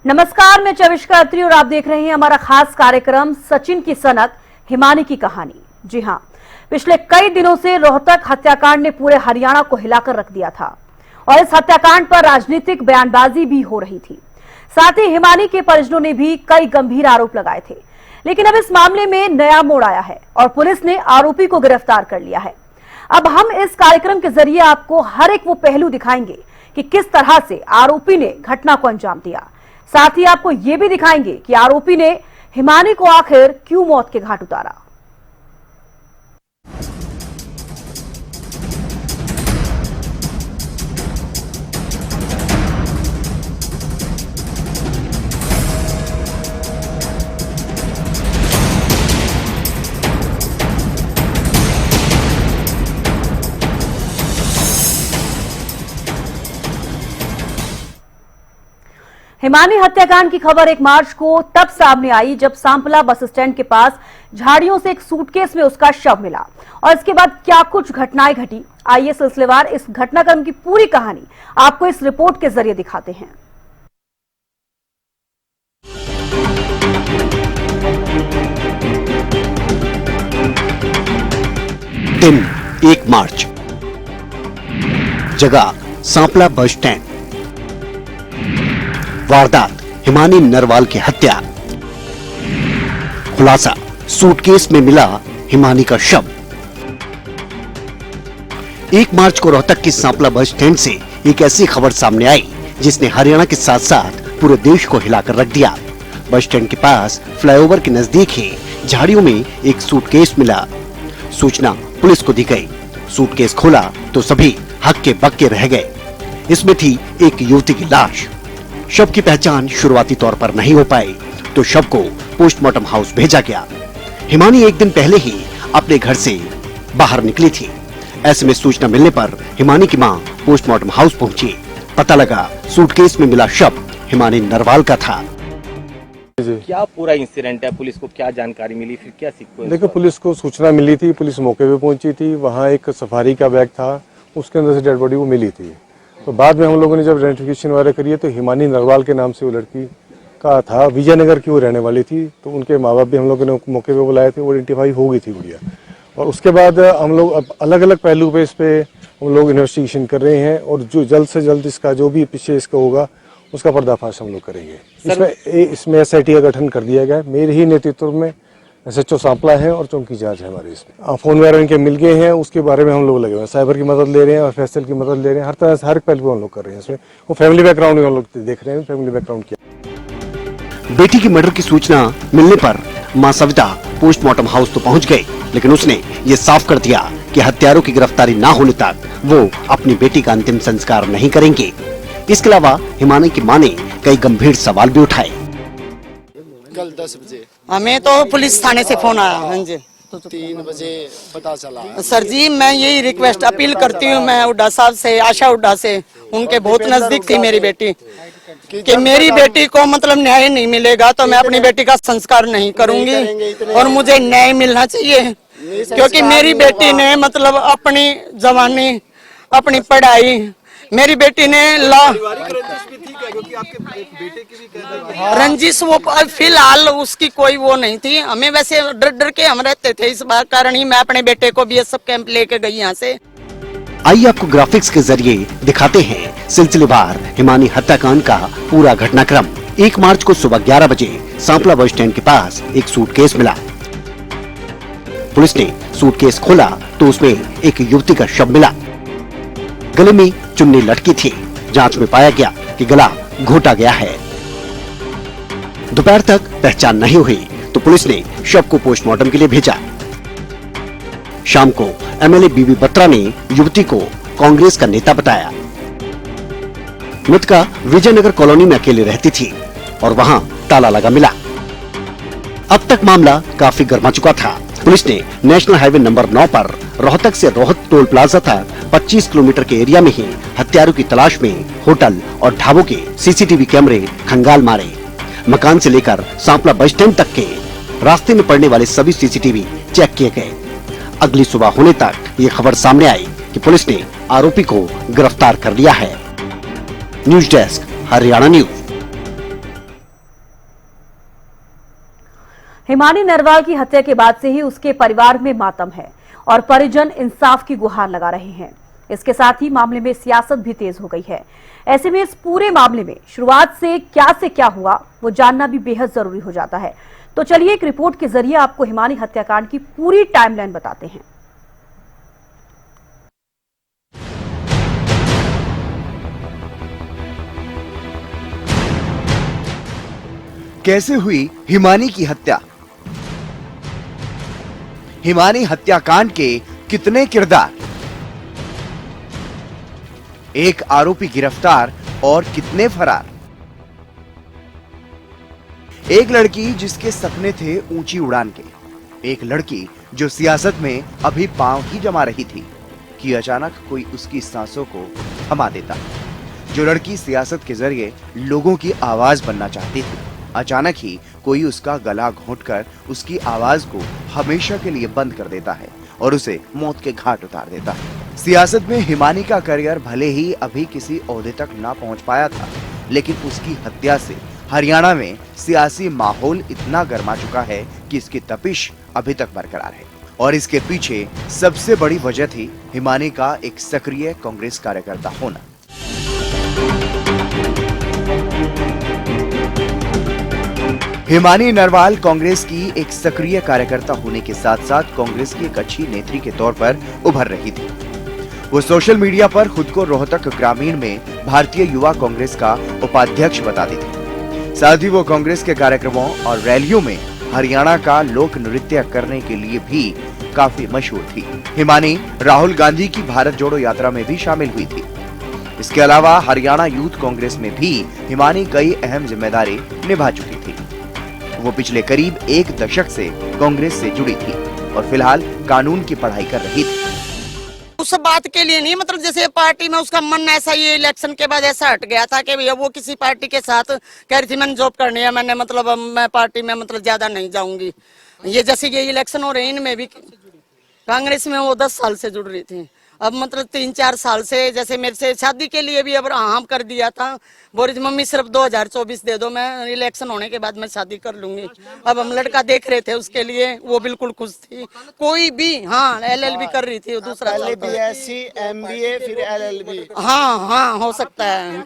नमस्कार, मैं चविष्का अत्री और आप देख रहे हैं हमारा खास कार्यक्रम सचिन की सनक हिमानी की कहानी। जी हां, पिछले कई दिनों से रोहतक हत्याकांड ने पूरे हरियाणा को हिलाकर रख दिया था और इस हत्याकांड पर राजनीतिक बयानबाजी भी हो रही थी। साथ ही हिमानी के परिजनों ने भी कई गंभीर आरोप लगाए थे, लेकिन अब इस मामले में नया मोड़ आया है और पुलिस ने आरोपी को गिरफ्तार कर लिया है। अब हम इस कार्यक्रम के जरिए आपको हर एक वो पहलू दिखाएंगे कि किस तरह से आरोपी ने घटना को अंजाम दिया। साथ ही आपको ये भी दिखाएंगे कि आरोपी ने हिमानी को आखिर क्यों मौत के घाट उतारा। हिमानी हत्याकांड की खबर 1 मार्च को तब सामने आई जब सांपला बस स्टैंड के पास झाड़ियों से एक सूटकेस में उसका शव मिला और इसके बाद क्या कुछ घटनाएं घटी। आइए सिलसिलेवार इस घटनाक्रम की पूरी कहानी आपको इस रिपोर्ट के जरिए दिखाते हैं। दिन 1 मार्च, जगह सांपला बस स्टैंड। वारदात हिमानी नरवाल की हत्या। खुलासा, सूटकेस में मिला हिमानी का शव। 1 मार्च को रोहतक की सांपला बस स्टैंड से एक ऐसी खबर सामने आई जिसने हरियाणा के साथ साथ पूरे देश को हिलाकर रख दिया। बस स्टैंड के पास फ्लाईओवर के नजदीक ही झाड़ियों में एक सूटकेस मिला। सूचना पुलिस को दी गई। सूटकेस खोला तो सभी हक्के बक्के रह गए। इसमें थी एक युवती की लाश। शव की पहचान शुरुआती तौर पर नहीं हो पाई तो शव को पोस्टमार्टम हाउस भेजा गया। हिमानी एक दिन पहले ही अपने घर से बाहर निकली थी। ऐसे में सूचना मिलने पर हिमानी की मां पोस्टमार्टम हाउस पहुंची। पता लगा सूटकेस में मिला शव हिमानी नरवाल का था। क्या पूरा इंसिडेंट है, पुलिस को क्या जानकारी मिली, फिर क्या सीक्वेंस? देखो, पुलिस को सूचना मिली थी, पुलिस मौके पे पहुंची थी। वहाँ एक सफारी का बैग था, उसके अंदर से डेड बॉडी वो मिली थी। तो बाद में हम लोगों ने जब आइडेंटिफिकेशन वगैरह करी है तो हिमानी नरवाल के नाम से वो लड़की का था। विजयनगर की वो रहने वाली थी। तो उनके माँ बाप भी हम लोगों ने मौके पे बुलाए थे, वो आइडेंटिफाई हो गई थी गुड़िया। और उसके बाद हम लोग अब अलग अलग पहलू पे इस पे हम लोग इन्वेस्टिगेशन कर रहे हैं और जो जल्द से जल्द इसका जो भी पीछे इसका होगा उसका पर्दाफाश हम लोग करेंगे। इसमें SIT का गठन कर दिया गया है। मेरे ही नेतृत्व में SHO सांपला है और चौकी जांच है हमारे इसमें। फोन वगैरह इनके मिल गए हैं, उसके बारे में हम लोग लगे हुए हैं। साइबर की मदद ले रहे हैं और FSL की मदद ले रहे हैं। हर तरह से हर पहलू हम लोग कर रहे हैं इसमें। वो फैमिली बैकग्राउंड हम लोग देख रहे हैं, फैमिली बैकग्राउंड क्या। बेटी की मर्डर की सूचना मिलने पर मां सविता पोस्टमार्टम हाउस तो पहुंच गई, लेकिन उसने ये साफ कर दिया कि हत्यारों की गिरफ्तारी न होने तक वो अपनी बेटी का अंतिम संस्कार नहीं करेंगे। इसके अलावा हिमानी की मां ने कई गंभीर सवाल भी उठाए। कल 10 बजे हमें तो पुलिस थाने से फोन आया। हाँ जी, 3 बजे पता चला। सर जी, मैं यही रिक्वेस्ट अपील करती हूँ, मैं हुड्डा साहब से, आशा हुड्डा से, उनके बहुत नजदीक थी मेरी बेटी, कि मेरी बेटी को मतलब न्याय नहीं मिलेगा तो मैं अपनी बेटी का संस्कार नहीं करूंगी और मुझे न्याय मिलना चाहिए। क्योंकि मेरी बेटी ने मतलब अपनी जवानी, अपनी पढ़ाई, मेरी बेटी ने रंजिश वो फिलहाल उसकी कोई वो नहीं थी। हमें वैसे डर डर के हम रहते थे, इस बात कारण ही मैं अपने बेटे को BSF कैंप लेके गई यहाँ से। आइए आपको ग्राफिक्स के जरिए दिखाते हैं सिलसिलेवार हिमानी हत्याकांड का पूरा घटनाक्रम। 1 मार्च को सुबह 11 बजे सांपला बस स्टैंड के पास एक सूटकेस मिला। पुलिस ने सूटकेस खोला तो उसमें एक युवती का शव मिला। गले में चुन्नी लटकी थी। जांच में पाया गया कि गला घोटा गया है। दोपहर तक पहचान नहीं हुई तो पुलिस ने शव को पोस्टमार्टम के लिए भेजा। शाम को MLA बीबी बत्रा ने युवती को कांग्रेस का नेता बताया। मृतका विजयनगर कॉलोनी में अकेले रहती थी और वहां ताला लगा मिला। अब तक मामला काफी गर्मा चुका था। पुलिस ने नेशनल हाईवे नंबर 9 पर रोहतक से रोहत टोल प्लाजा तक 25 किलोमीटर के एरिया में ही हत्यारों की तलाश में होटल और ढाबों के CCTV कैमरे खंगाल मारे। मकान से लेकर सांपला बस स्टैंड तक के रास्ते में पड़ने वाले सभी CCTV चेक किए गए। अगली सुबह होने तक ये खबर सामने आई कि पुलिस ने आरोपी को गिरफ्तार कर लिया है। News desk, Haryana news. Himani Narwal की हत्या के बाद से ही उसके परिवार में मातम है और परिजन इंसाफ की गुहार लगा रहे हैं। इसके साथ ही मामले में सियासत भी तेज हो गई है। ऐसे में इस पूरे मामले में शुरुआत से क्या हुआ वो जानना भी बेहद जरूरी हो जाता है। तो चलिए एक रिपोर्ट के जरिए आपको हिमानी हत्याकांड की पूरी टाइमलाइन बताते हैं। कैसे हुई हिमानी की हत्या? हिमानी हत्याकांड के कितने किरदार? एक आरोपी गिरफ्तार और कितने फरार? एक लड़की जिसके सपने थे ऊंची उड़ान के, एक लड़की जो सियासत में अभी पांव ही जमा रही थी कि अचानक कोई उसकी सांसों को थमा देता। जो लड़की सियासत के जरिए लोगों की आवाज बनना चाहती थी, अचानक ही कोई उसका गला घोंटकर उसकी आवाज को हमेशा के लिए बंद कर देता है और उसे मौत के घाट उतार देता है। सियासत में हिमानी का करियर भले ही अभी किसी ओहदे तक ना पहुंच पाया था, लेकिन उसकी हत्या से हरियाणा में सियासी माहौल इतना गर्मा चुका है कि इसकी तपिश अभी तक बरकरार है। और इसके पीछे सबसे बड़ी वजह थी हिमानी का एक सक्रिय कांग्रेस कार्यकर्ता होना। हिमानी नरवाल कांग्रेस की एक सक्रिय कार्यकर्ता होने के साथ साथ कांग्रेस की एक अच्छी नेत्री के तौर पर उभर रही थी। वो सोशल मीडिया पर खुद को रोहतक ग्रामीण में भारतीय युवा कांग्रेस का उपाध्यक्ष बताती थी। साथ ही वो कांग्रेस के कार्यक्रमों और रैलियों में हरियाणा का लोक नृत्य करने के लिए भी काफी मशहूर थी। हिमानी राहुल गांधी की भारत जोड़ो यात्रा में भी शामिल हुई थी। इसके अलावा हरियाणा यूथ कांग्रेस में भी हिमानी कई अहम जिम्मेदारी निभा चुकी थी। वो पिछले करीब एक दशक से कांग्रेस से जुड़ी थी और फिलहाल कानून की पढ़ाई कर रही थी। उस बात के लिए नहीं, मतलब जैसे पार्टी में उसका मन ऐसा, ये इलेक्शन के बाद ऐसा हट गया था कि भैया वो किसी पार्टी के साथ कह रही थी मैंने जॉब करनी है, मैंने मतलब मैं पार्टी में मतलब ज्यादा नहीं जाऊंगी। ये जैसे ये इलेक्शन हो रहे हैं इनमें भी कांग्रेस में वो 10 साल से जुड़ रही थी। अब मतलब 3-4 साल से जैसे मेरे से शादी के लिए भी अब हाँ कर दिया था। बोल रही मम्मी सिर्फ 2024 दे दो, मैं इलेक्शन होने के बाद मैं शादी कर लूंगी। अब हम लड़का देख रहे थे उसके लिए, वो बिल्कुल खुश थी। कोई भी हाँ LLB कर रही थी, दूसरा BSc MBA फिर LLB। हाँ हो सकता है।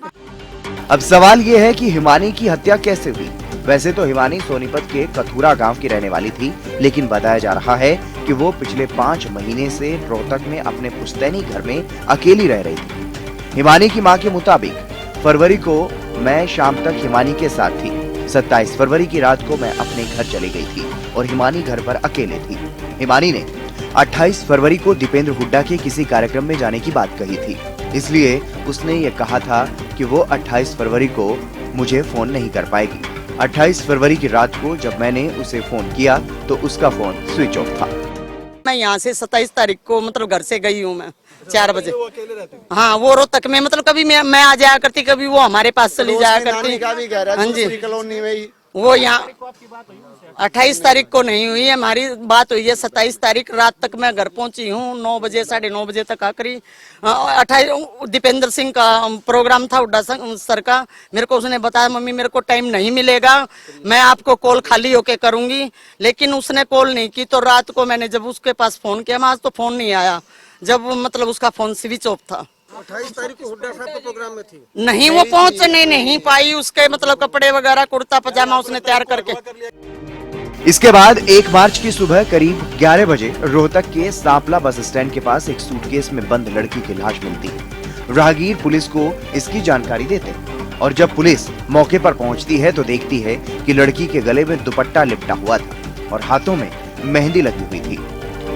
अब सवाल ये है कि हिमानी की हत्या कैसे हुई। वैसे तो हिमानी सोनीपत के कथूरा गांव की रहने वाली थी, लेकिन बताया जा रहा है कि वो पिछले 5 महीने से रोहतक में अपने पुश्तैनी घर में अकेली रह रही थी। हिमानी की मां के मुताबिक फरवरी को मैं शाम तक हिमानी के साथ थी। 27 फरवरी की रात को मैं अपने घर चली गई थी और हिमानी घर पर अकेले थी। हिमानी ने 28 फरवरी को दीपेंद्र हुड्डा के किसी कार्यक्रम में जाने की बात कही थी, इसलिए उसने ये कहा था कि वो 28 फरवरी को मुझे फोन नहीं कर पाएगी। 28 फरवरी की रात को जब मैंने उसे फोन किया तो उसका फोन स्विच ऑफ था। मैं यहाँ से 27 तारीख को मतलब घर से गई हूँ मैं 4 बजे। हाँ वो रोहतक में मतलब कभी मैं आ जाया करती, कभी वो हमारे पास चली जाया करती। हाँ जी कॉलोनी में वो यहाँ 28 तारीख को नहीं हुई है, हमारी बात हुई है 27 तारीख रात तक मैं घर पहुंची हूँ 9 बजे 9:30 बजे तक आखिरी 28 दीपेंद्र सिंह का प्रोग्राम था हुड्डा सर का। मेरे को उसने बताया मम्मी मेरे को टाइम नहीं मिलेगा, मैं आपको कॉल खाली होके करूंगी, लेकिन उसने कॉल नहीं की। तो रात को मैंने जब उसके पास फोन किया, आज तो फोन नहीं आया, जब मतलब उसका फोन स्विच ऑफ था। 28 तारीख को हुड्डा साहब के प्रोग्राम में थी। नहीं वो पहुंचने नहीं पाई, उसके मतलब कपड़े वगैरह कुर्ता पजामा उसने तैयार करके। इसके बाद 1 मार्च की सुबह करीब 11 बजे रोहतक के सांपला बस स्टैंड के पास एक सूटकेस में बंद लड़की की लाश मिलती है। राहगीर पुलिस को इसकी जानकारी देते हैं और जब पुलिस मौके पर पहुंचती है तो देखती है कि लड़की के गले में दुपट्टा लिपटा हुआ था और हाथों में मेहंदी लगी हुई थी।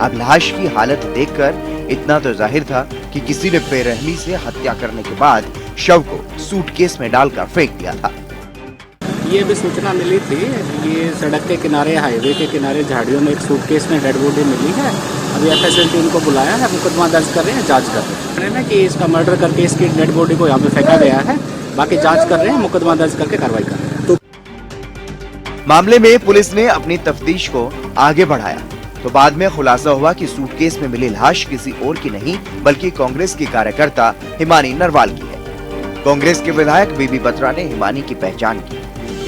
अब लाश की हालत देखकर इतना तो जाहिर था कि किसी ने बेरहमी से हत्या करने के बाद शव को सूटकेस में डालकर फेंक दिया था। ये भी सूचना मिली थी, ये सड़क के किनारे हाईवे के किनारे झाड़ियों में एक सूटकेस में डेड बॉडी मिली है। अभी FSL टीम को बुलाया है, मुकदमा दर्ज कर रहे हैं, जांच कर रहे हैं कि इसका मर्डर करके इसकी डेड बॉडी को यहाँ पे फेंका गया है। बाकी जांच कर रहे हैं, मुकदमा दर्ज करके कार्रवाई कर रहे हैं। मामले में पुलिस ने अपनी तफ्तीश को आगे बढ़ाया तो बाद में खुलासा हुआ कि सूटकेस में मिली लाश किसी और की नहीं बल्कि कांग्रेस की कार्यकर्ता हिमानी नरवाल की है। कांग्रेस के विधायक बीबी बत्रा ने हिमानी की पहचान की।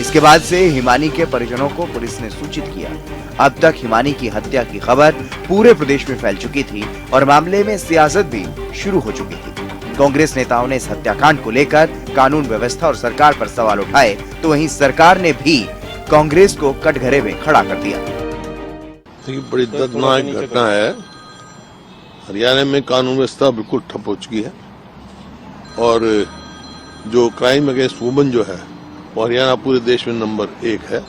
इसके बाद से हिमानी के परिजनों को पुलिस ने सूचित किया। अब तक हिमानी की हत्या की खबर पूरे प्रदेश में फैल चुकी थी और मामले में सियासत भी शुरू हो चुकी थी। कांग्रेस नेताओं ने इस हत्याकांड को लेकर कानून व्यवस्था और सरकार पर सवाल उठाए, तो वहीं सरकार ने भी कांग्रेस को कटघरे में खड़ा कर दिया। बड़ी दर्दनाक घटना है। हरियाणा में कानून व्यवस्था बिल्कुल ठप हो चुकी है और जो क्राइम अगेंस्ट वुमेन जो है वो हरियाणा पूरे देश में नंबर 1 है।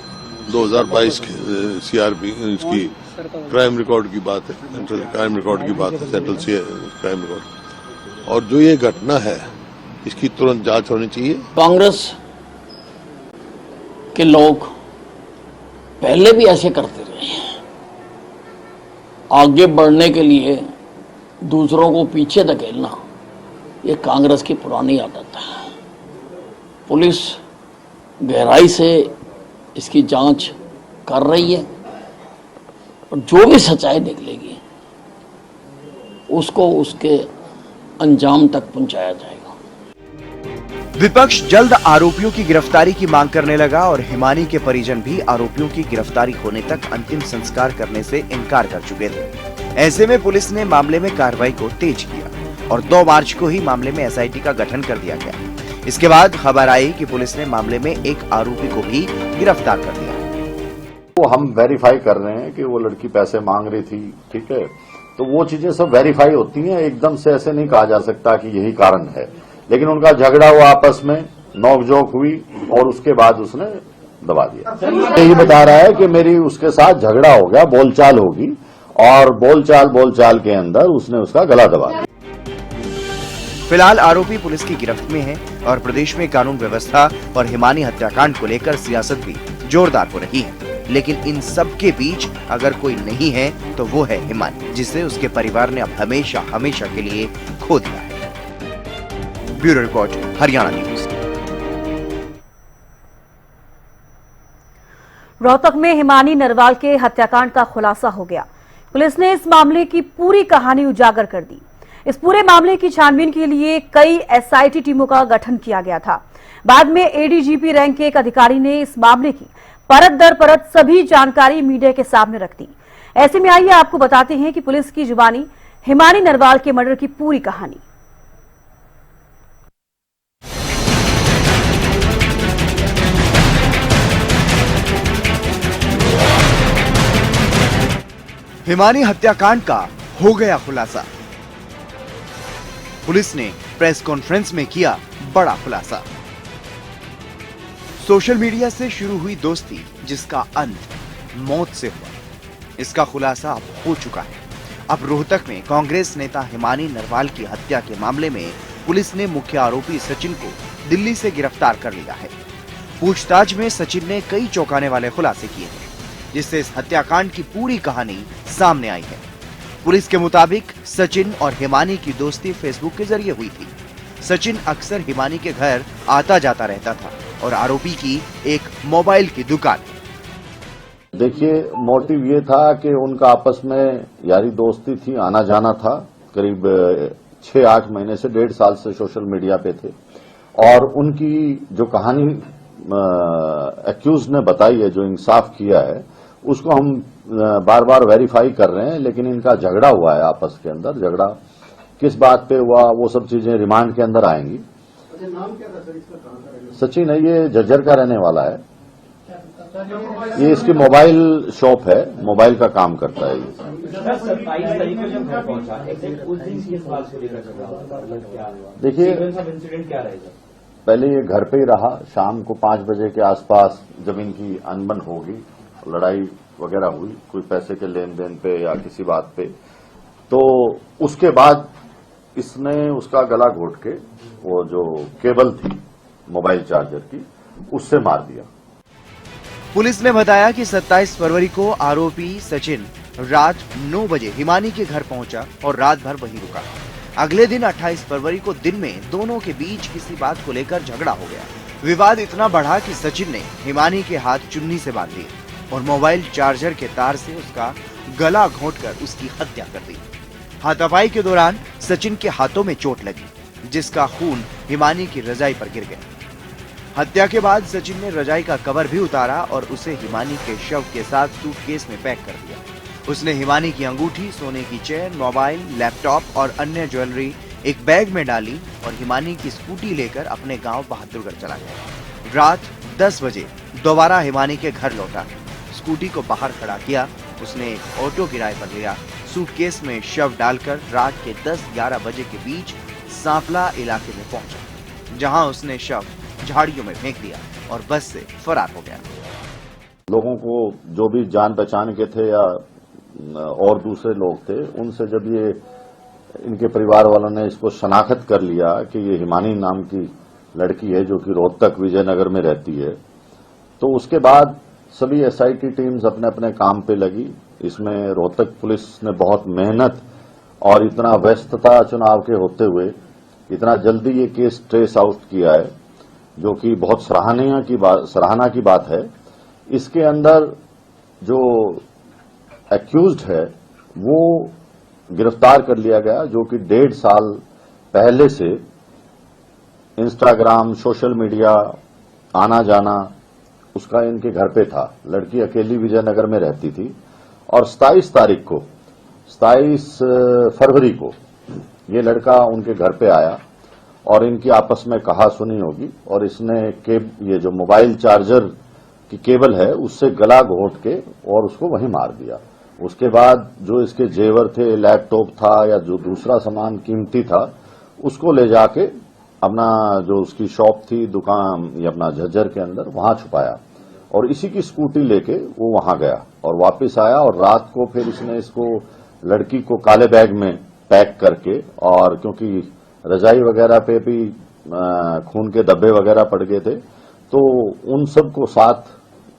2022 की सीआरपी इसकी क्राइम रिकॉर्ड की बात है, सेंट्रल क्राइम रिकॉर्ड की बात है, सेंट्रल क्राइम रिकॉर्ड। और जो ये घटना है इसकी तुरंत जांच होनी चाहिए। कांग्रेस के लोग पहले भी ऐसे करते रहे हैं। आगे बढ़ने के लिए दूसरों को पीछे धकेलना ये कांग्रेस की पुरानी आदत है। पुलिस गहराई से इसकी जांच कर रही है और जो भी सच्चाई निकलेगी उसको उसके अंजाम तक पहुंचाया जाएगा। विपक्ष जल्द आरोपियों की गिरफ्तारी की मांग करने लगा और हिमानी के परिजन भी आरोपियों की गिरफ्तारी होने तक अंतिम संस्कार करने से इनकार कर चुके थे। ऐसे में पुलिस ने मामले में कार्रवाई को तेज किया और 2 मार्च को ही मामले में एसआईटी का गठन कर दिया गया। इसके बाद खबर आई कि पुलिस ने मामले में एक आरोपी को भी गिरफ्तार कर लिया। वो हम वेरीफाई कर रहे हैं कि वो लड़की पैसे मांग रही थी, ठीक है, तो वो चीजें सब वेरीफाई होती हैं। एकदम से ऐसे नहीं कहा जा सकता कि यही कारण है, लेकिन उनका झगड़ा हुआ, आपस में नोकझोंक हुई और उसके बाद उसने दबा दिया। यही बता रहा है कि मेरी उसके साथ झगड़ा हो गया, बोलचाल होगी और बोलचाल के अंदर उसने उसका गला दबा दिया। फिलहाल आरोपी पुलिस की गिरफ्त में है और प्रदेश में कानून व्यवस्था और हिमानी हत्याकांड को लेकर सियासत भी जोरदार हो रही है। लेकिन इन सब के बीच अगर कोई नहीं है तो वो है हिमानी, जिसे उसके परिवार ने अब हमेशा हमेशा के लिए खो दिया है। Bureau report, Haryana news. Rohtak में हिमानी नरवाल के हत्याकांड का खुलासा हो गया। पुलिस ने इस मामले की पूरी कहानी उजागर कर दी। इस पूरे मामले की छानबीन के लिए कई एसआईटी टीमों का गठन किया गया था। बाद में एडीजीपी रैंक के एक अधिकारी ने इस मामले की परत दर परत सभी जानकारी मीडिया के सामने रख दी। ऐसे में आइए आपको बताते हैं कि पुलिस की जुबानी हिमानी नरवाल के मर्डर की पूरी कहानी। हिमानी हत्याकांड का हो गया खुलासा। पुलिस ने प्रेस कॉन्फ्रेंस में किया बड़ा खुलासा। सोशल मीडिया से शुरू हुई दोस्ती जिसका अंत मौत से हुआ, इसका खुलासा अब हो चुका है। अब रोहतक में कांग्रेस नेता हिमानी नरवाल की हत्या के मामले में पुलिस ने मुख्य आरोपी सचिन को दिल्ली से गिरफ्तार कर लिया है। पूछताछ में सचिन ने कई चौंकाने वाले खुलासे किए हैं, जिससे इस हत्याकांड की पूरी कहानी सामने आई है। पुलिस के मुताबिक सचिन और हिमानी की दोस्ती फेसबुक के जरिए हुई थी। सचिन अक्सर हिमानी के घर आता जाता रहता था और आरोपी की एक मोबाइल की दुकान। देखिए, मोटिव ये था कि उनका आपस में यारी दोस्ती थी, आना जाना था। करीब 6-8 महीने से 1.5 साल से सोशल मीडिया पे थे और उनकी जो कहानी एक्यूज ने बताई है, जो इंसाफ किया है, उसको हम बार बार वेरीफाई कर रहे हैं। लेकिन इनका झगड़ा हुआ है आपस के अंदर, झगड़ा किस बात पे हुआ वो सब चीजें रिमांड के अंदर आएंगी। नाम क्या था सर इसका? सचिन है, ये जज्जर का रहने वाला है। ये इसकी मोबाइल शॉप है, मोबाइल का काम करता है। देखिए, पहले ये घर पे ही रहा। शाम को 5 बजे के आसपास जब इनकी अनबन होगी, लड़ाई वगैरह हुई कोई पैसे के लेन देन पे या किसी बात पे, तो उसके बाद इसने उसका गला घोट के वो जो केबल थी मोबाइल चार्जर की, उससे मार दिया। पुलिस ने बताया कि 27 फरवरी को आरोपी सचिन रात 9 बजे हिमानी के घर पहुंचा और रात भर वहीं रुका। अगले दिन 28 फरवरी को दिन में दोनों के बीच किसी बात को लेकर झगड़ा हो गया। विवाद इतना बढ़ा कि सचिन ने हिमानी के हाथ चुन्नी से बांध दिए और मोबाइल चार्जर के तार से उसका गला घोंटकर उसकी हत्या कर दी। हाथापाई के दौरान सचिन के हाथों में चोट लगी, जिसका खून हिमानी की रजाई पर गिर गया। हत्या के बाद सचिन ने रजाई का कवर भी उतारा और उसे हिमानी के शव के साथ सूटकेस में पैक कर दिया। उसने हिमानी की अंगूठी, सोने की चेन, मोबाइल, लैपटॉप और अन्य ज्वेलरी एक बैग में डाली और हिमानी की स्कूटी लेकर अपने गांव बहादुरगढ़ चला गया। रात 10 बजे दोबारा हिमानी के घर लौटा। स्कूटी को बाहर खड़ा किया। उसने एक ऑटो किराए पर लिया। सूटकेस में शव डालकर रात के 10-11 बजे के बीच सांपला इलाके में पहुंचा, जहां उसने शव झाड़ियों में फेंक दिया और बस से फरार हो गया। लोगों को जो भी जान पहचान के थे या और दूसरे लोग थे, उनसे जब ये इनके परिवार वालों ने इसको शनाख्त कर लिया कि ये हिमानी नाम की लड़की है जो कि रोहतक विजयनगर में रहती है, तो उसके बाद सभी एसआईटी टीम्स अपने अपने काम पे लगी। इसमें रोहतक पुलिस ने बहुत मेहनत और इतना व्यस्तता चुनाव के होते हुए इतना जल्दी ये केस ट्रेस आउट किया है, जो कि बहुत सराहना की बात है। इसके अंदर जो एक्यूज्ड है वो गिरफ्तार कर लिया गया, जो कि 1.5 साल पहले से इंस्टाग्राम, सोशल मीडिया आना जाना उसका इनके घर पे था। लड़की अकेली विजयनगर में रहती थी और 27 फरवरी को ये लड़का उनके घर पे आया और इनकी आपस में कहा सुनी होगी और इसने ये जो मोबाइल चार्जर की केबल है उससे गला घोंट के और उसको वहीं मार दिया। उसके बाद जो इसके जेवर थे, लैपटॉप था या जो दूसरा सामान कीमती था, उसको ले जाके अपना जो उसकी शॉप थी, दुकान या अपना झज्जर के अंदर, वहां छुपाया और इसी की स्कूटी लेके वो वहां गया और वापस आया और रात को फिर इसने इसको लड़की को काले बैग में पैक करके, और क्योंकि रजाई वगैरह पे भी खून के धब्बे वगैरह पड़ गए थे, तो उन सब को साथ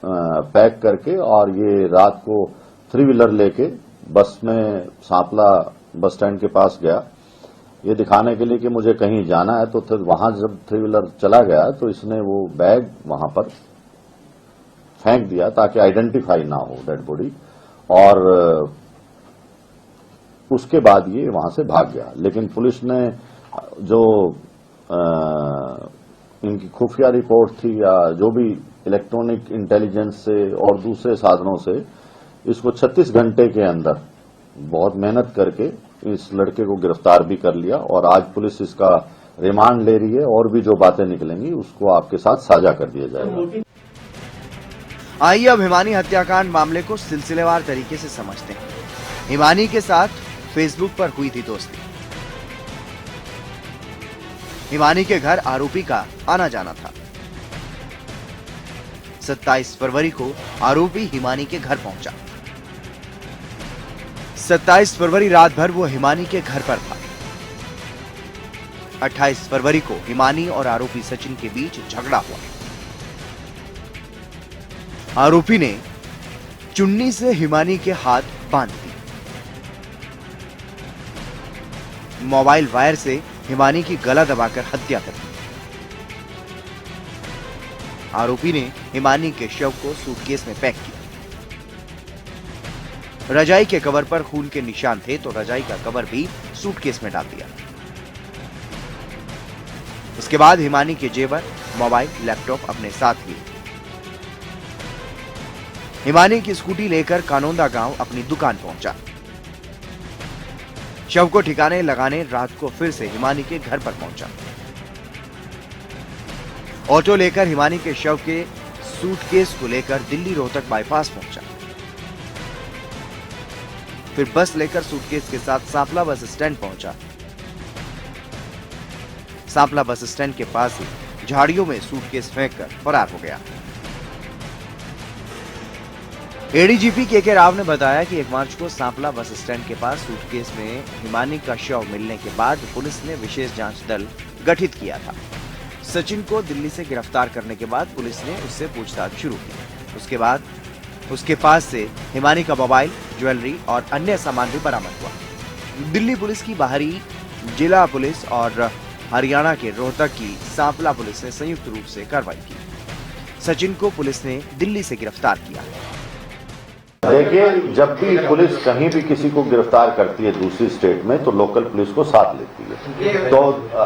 पैक करके और ये रात को 3 व्हीलर लेके बस में सांपला बस स्टैंड के पास गया, ये दिखाने के लिए कि मुझे कहीं जाना है। तो फिर वहां जब 3 व्हीलर चला गया तो इसने वो बैग वहां पर फेंक दिया ताकि आइडेंटिफाई ना हो डेड बॉडी, और उसके बाद ये वहां से भाग गया। लेकिन पुलिस ने जो इनकी खुफिया रिपोर्ट थी या जो भी इलेक्ट्रॉनिक इंटेलिजेंस से और दूसरे साधनों से इसको 36 घंटे के अंदर बहुत मेहनत करके इस लड़के को गिरफ्तार भी कर लिया और आज पुलिस इसका रिमांड ले रही है और भी जो बातें निकलेंगी उसको आपके साथ साझा कर दिया जाएगा। आइए अब हिमानी हत्याकांड मामले को सिलसिलेवार तरीके से समझते हैं। हिमानी के साथ फेसबुक पर हुई थी दोस्ती। हिमानी के घर आरोपी का आना जाना था। 27 फरवरी को आरोपी हिमानी के घर पहुंचा। 27 फरवरी रात भर वो हिमानी के घर पर था। 28 फरवरी को हिमानी और आरोपी सचिन के बीच झगड़ा हुआ। आरोपी ने चुन्नी से हिमानी के हाथ बांध दी। मोबाइल वायर से हिमानी की गला दबाकर हत्या कर दी। आरोपी ने हिमानी के शव को सूटकेस में पैक किया। रजाई के कवर पर खून के निशान थे तो रजाई का कवर भी सूटकेस में डाल दिया। इसके बाद हिमानी के जेवर, मोबाइल, लैपटॉप अपने साथ लिए। हिमानी की स्कूटी लेकर कानोंदा गांव अपनी दुकान पहुंचा। शव को ठिकाने लगाने रात को फिर से हिमानी के घर पर पहुंचा। ऑटो लेकर हिमानी के शव के सूटकेस को लेकर दिल्ली रोहतक बाईपास पहुंचा। फिर बस लेकर सूटकेस के साथ सांपला बस स्टैंड पहुंचा। सांपला बस स्टैंड के पास ही झाड़ियों में सूटकेस फेंककर फरार हो गया। एडीजीपी के राव ने बताया कि 1 मार्च को सांपला बस स्टैंड के पास सूटकेस में हिमानी का शव मिलने के बाद पुलिस ने विशेष जांच दल गठित किया था। सचिन को दिल्ली से गिरफ्तार करने के बाद पुलिस ने उससे पूछताछ शुरू की। उसके बाद उसके पास से हिमानी का मोबाइल, ज्वेलरी और अन्य सामान भी बरामद हुआ। दिल्ली पुलिस की बाहरी जिला पुलिस और हरियाणा के रोहतक की सांपला पुलिस ने संयुक्त रूप से कार्रवाई की। सचिन को पुलिस ने दिल्ली से गिरफ्तार किया। देखिए, जब भी पुलिस कहीं भी किसी को गिरफ्तार करती है दूसरी स्टेट में तो लोकल पुलिस को साथ लेती है। तो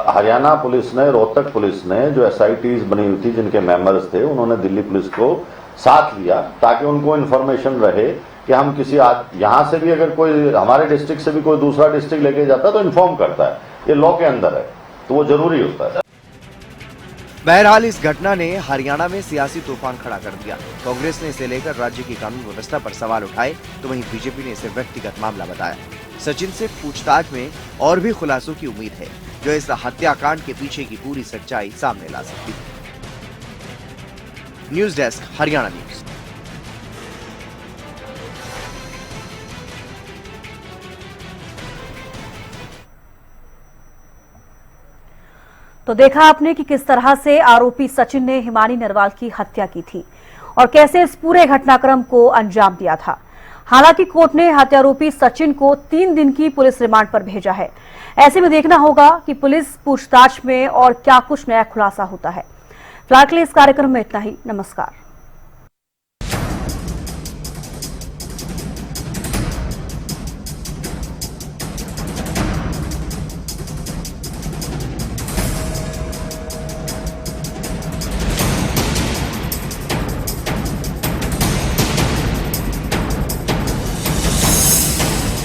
हरियाणा पुलिस ने, रोहतक पुलिस ने जो SITs बनी हुई थी जिनके मेंबर्स थे, उन्होंने दिल्ली पुलिस को साथ लिया ताकि उनको इन्फॉर्मेशन रहे कि हम किसी यहाँ से भी अगर कोई हमारे डिस्ट्रिक्ट से भी कोई दूसरा डिस्ट्रिक्ट लेके जाता है तो इन्फॉर्म करता है। ये लॉ के अंदर है तो वो जरूरी होता है। बहरहाल इस घटना ने हरियाणा में सियासी तूफान खड़ा कर दिया। कांग्रेस ने इसे लेकर राज्य की कानून व्यवस्था पर सवाल उठाए तो वहीं बीजेपी ने इसे व्यक्तिगत मामला बताया। सचिन से पूछताछ में और भी खुलासों की उम्मीद है जो इस हत्याकांड के पीछे की पूरी सच्चाई सामने ला सकती है। News desk, Haryana news. तो देखा आपने कि किस तरह से आरोपी सचिन ने हिमानी नरवाल की हत्या की थी और कैसे इस पूरे घटनाक्रम को अंजाम दिया था। हालांकि कोर्ट ने हत्यारोपी सचिन को 3 दिन की पुलिस रिमांड पर भेजा है। ऐसे में देखना होगा कि पुलिस पूछताछ में और क्या कुछ नया खुलासा होता है। फिलहाल के लिए इस कार्यक्रम में इतना ही। नमस्कार।